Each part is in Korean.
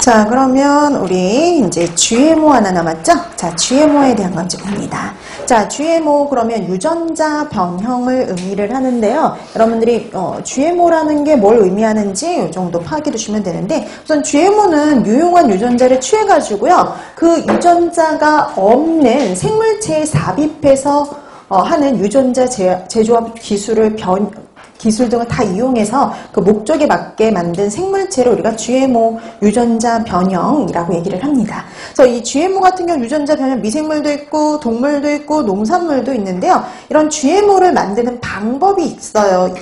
자, 그러면 우리 이제 GMO 하나 남았죠? 자, GMO에 대한 건 좀 봅니다. 자, GMO 그러면 유전자 변형을 의미를 하는데요. 여러분들이 GMO라는 게 뭘 의미하는지 이 정도 파악해 두시면 되는데, 우선 GMO는 유용한 유전자를 취해가지고요. 그 유전자가 없는 생물체에 삽입해서 하는 유전자 재조합 기술 등을 다 이용해서 그 목적에 맞게 만든 생물체를 우리가 GMO, 유전자 변형이라고 얘기를 합니다. 그래서 이 GMO 같은 경우 유전자 변형 미생물도 있고 동물도 있고 농산물도 있는데요. 이런 GMO를 만드는 방법이 있어요.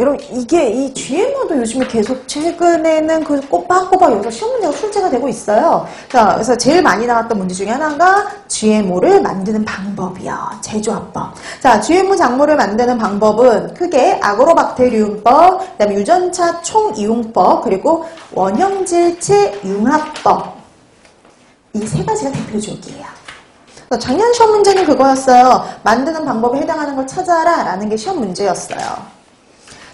여러분, 이게 이 GMO도 요즘에 계속 최근에는 그 꼬박꼬박 여기서 시험 문제가 출제가 되고 있어요. 자, 그래서 제일 많이 나왔던 문제 중에 하나가 GMO를 만드는 방법이요. 제조합법. 자, GMO 작물을 만드는 방법은 크게 아그로박테리움법, 그다음에 유전차 총이용법, 그리고 원형질체 융합법. 이 세 가지가 대표적이에요. 작년 시험 문제는 그거였어요. 만드는 방법에 해당하는 걸 찾아라 라는 게 시험 문제였어요.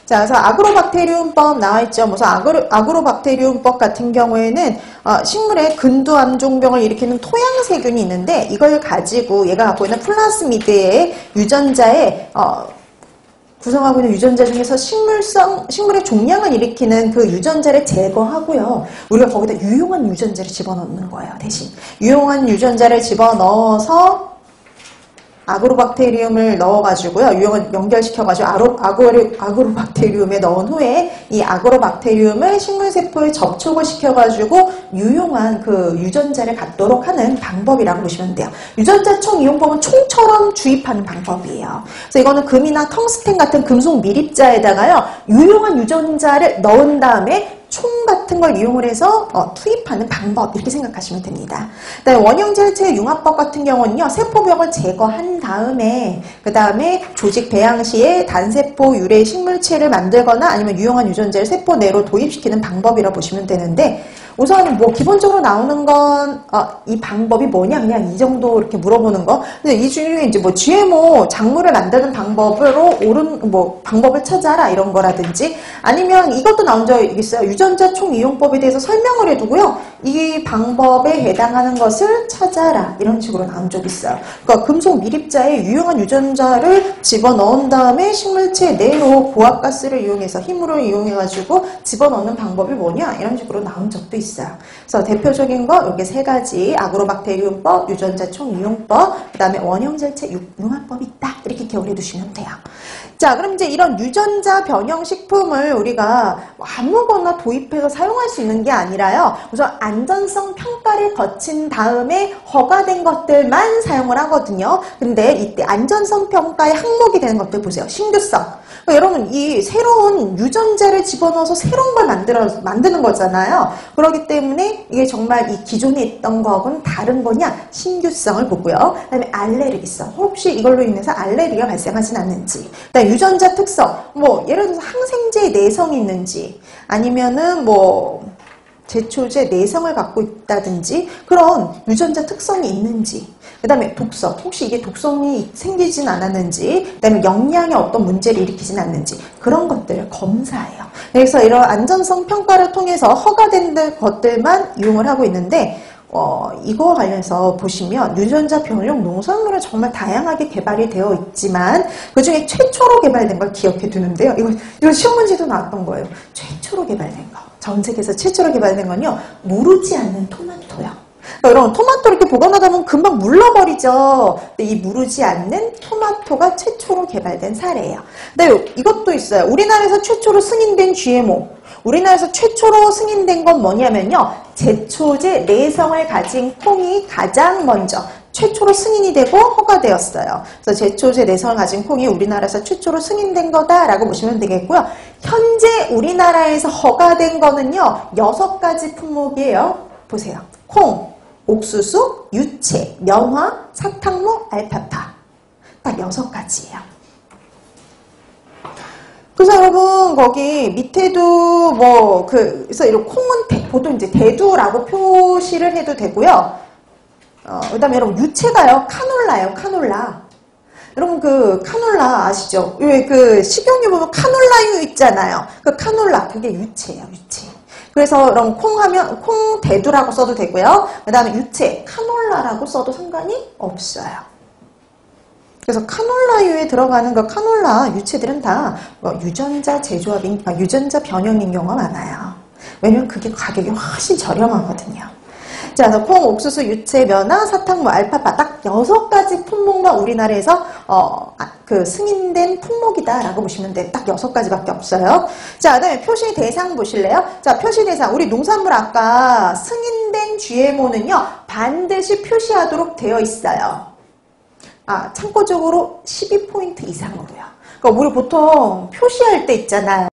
자, 그래서 아그로박테리움법 나와있죠. 무슨 아그로박테리움법 같은 경우에는 식물의 근두암종병을 일으키는 토양세균이 있는데, 이걸 가지고 얘가 갖고 있는 플라스미드의 유전자에 구성하고 있는 유전자 중에서 식물의 종양을 일으키는 그 유전자를 제거하고요. 우리가 거기다 유용한 유전자를 집어넣는 거예요. 대신 유용한 유전자를 집어넣어서 아그로박테리움을 넣어가지고요. 유형을 연결시켜가지고 아그로박테리움에 넣은 후에 이 아그로박테리움을 식물세포에 접촉을 시켜가지고 유용한 그 유전자를 갖도록 하는 방법이라고 보시면 돼요. 유전자 총이용법은 총처럼 주입하는 방법이에요. 그래서 이거는 금이나 텅스텐 같은 금속 밀입자에다가요. 유용한 유전자를 넣은 다음에 총 같은 걸 이용을 해서 투입하는 방법, 이렇게 생각하시면 됩니다. 그다음에 원형질체 융합법 같은 경우는요, 세포벽을 제거한 다음에 그 다음에 조직 배양 시에 단세포 유래 식물체를 만들거나 아니면 유용한 유전자를 세포 내로 도입시키는 방법이라고 보시면 되는데, 우선 뭐 기본적으로 나오는 건 이 방법이 뭐냐, 그냥 이 정도 이렇게 물어보는 거. 근데 이 중에 이제 뭐 GMO 작물을 만드는 방법으로 옳은 뭐 방법을 찾아라 이런 거라든지, 아니면 이것도 나온 적 있어요. 유전자 총이용법에 대해서 설명을 해두고요. 이 방법에 해당하는 것을 찾아라 이런 식으로 나온 적 있어요. 그러니까 금속 밀입자에 유용한 유전자를 집어넣은 다음에 식물체 내로 고압가스를 이용해서 힘으로 이용해가지고 집어넣는 방법이 뭐냐 이런 식으로 나온 적도 있어요. 그래서 대표적인 거 이렇게 세 가지, 아그로박테리움법, 유전자 총이용법, 그 다음에 원형질체 융합법이 있다, 이렇게 기억을 해두시면 돼요. 자, 그럼 이제 이런 유전자 변형 식품을 우리가 아무거나 도입해서 사용할 수 있는 게 아니라요. 우선 안전성 평가를 거친 다음에 허가된 것들만 사용을 하거든요. 근데 이때 안전성 평가의 항목이 되는 것들 보세요. 신규성. 그러니까 여러분, 이 새로운 유전자를 집어넣어서 새로운 걸 만드는 거잖아요. 그렇기 때문에 이게 정말 이 기존에 있던 거하고는 다른 거냐? 신규성을 보고요. 그 다음에 알레르기성. 혹시 이걸로 인해서 알레르기가 발생하진 않는지. 그다음에 유전자 특성. 뭐 예를 들어서 항생제의 내성이 있는지, 아니면은 뭐 제초제 내성을 갖고 있다든지 그런 유전자 특성이 있는지, 그 다음에 독성, 혹시 이게 독성이 생기진 않았는지, 그 다음에 영양에 어떤 문제를 일으키진 않는지, 그런 것들을 검사해요. 그래서 이런 안전성 평가를 통해서 허가된 것들만 이용을 하고 있는데, 이거 관련해서 보시면 유전자 변형 농산물은 정말 다양하게 개발이 되어 있지만 그 중에 최초로 개발된 걸 기억해 두는데요. 이거 시험 문제도 나왔던 거예요. 최초로 개발된 거. 전 세계에서 최초로 개발된 건요, 무르지 않는 토마토요. 그러니까 여러분, 토마토 이렇게 보관하다 보면 금방 물러버리죠. 근데 이 무르지 않는 토마토가 최초로 개발된 사례예요. 근데 이것도 있어요. 우리나라에서 최초로 승인된 GMO. 우리나라에서 최초로 승인된 건 뭐냐면요, 제초제 내성을 가진 콩이 가장 먼저 최초로 승인이 되고 허가되었어요. 그래서 제초제 내성을 가진 콩이 우리나라에서 최초로 승인된 거다라고 보시면 되겠고요. 현재 우리나라에서 허가된 거는요, 6가지 품목이에요. 보세요. 콩, 옥수수, 유채, 면화, 사탕무, 알파파. 딱 6가지예요. 그래서 여러분, 거기 밑에도 뭐 그래서 이런 콩은 보통 이제 대두라고 표시를 해도 되고요. 그 다음에 여러분, 유채가요, 카놀라예요. 카놀라. 여러분, 그 카놀라 아시죠? 왜 그 식용유 보면 카놀라유 있잖아요. 그 카놀라, 그게 유채예요. 유채. 그래서 그럼 콩 하면 콩대두라고 써도 되고요. 그 다음에 유채, 카놀라라고 써도 상관이 없어요. 그래서 카놀라유에 들어가는 그 카놀라 유채들은 다 유전자 제조합인, 유전자 변형인 경우가 많아요. 왜냐면 그게 가격이 훨씬 저렴하거든요. 자, 그래서 콩, 옥수수, 유채, 면화, 사탕무, 알파파 딱 6가지 품목만 우리나라에서 그 승인된 품목이다라고 보시면 돼요. 딱 6가지밖에 없어요. 자, 그다음에 표시 대상 보실래요? 자, 표시 대상 우리 농산물 아까 승인된 GMO는요 반드시 표시하도록 되어 있어요. 참고적으로 12포인트 이상으로요. 그러니까 우리 보통 표시할 때 있잖아요.